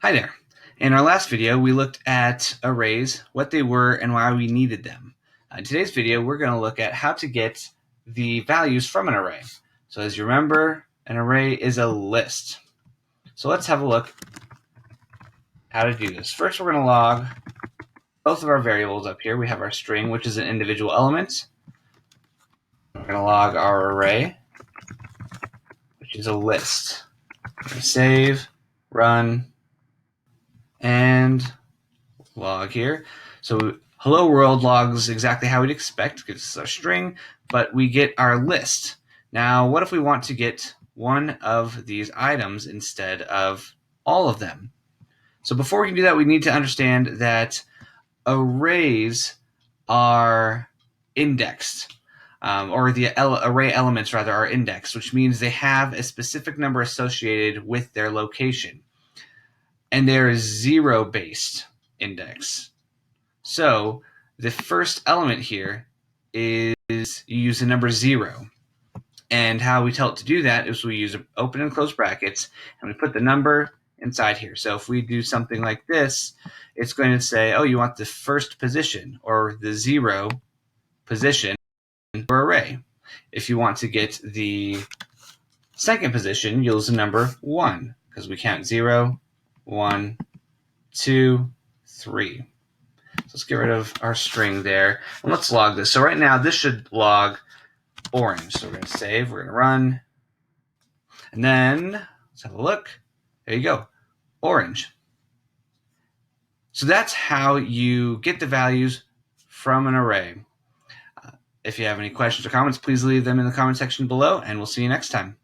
Hi there. In our last video, we looked at arrays, what they were, and why we needed them. In today's video, we're going to look at how to get the values from an array. So as you remember, an array is a list. So let's have a look how to do this. First, we're going to log both of our variables up here. We have our string, which is an individual element. We're going to log our array, which is a list. We're going to save, run, and log here. So hello world logs exactly how we'd expect because it's our string, but we get our list. Now, what if we want to get one of these items instead of all of them? So before we can do that, we need to understand that arrays are indexed, or the array elements rather are indexed, which means they have a specific number associated with their location. And they're zero-based index. So the first element here is you use the number 0. And how we tell it to do that is we use open and close brackets, and we put the number inside here. So if we do something like this, it's going to say, oh, you want the first position or the 0 position for array. If you want to get the second position, you'll use the number 1 because we count 0, 1, 2, 3. So let's get rid of our string there. And let's log this. So right now, this should log orange. So we're going to save. We're going to run. And then let's have a look. There you go. Orange. So that's how you get the values from an array. If you have any questions or comments, please leave them in the comment section below, and we'll see you next time.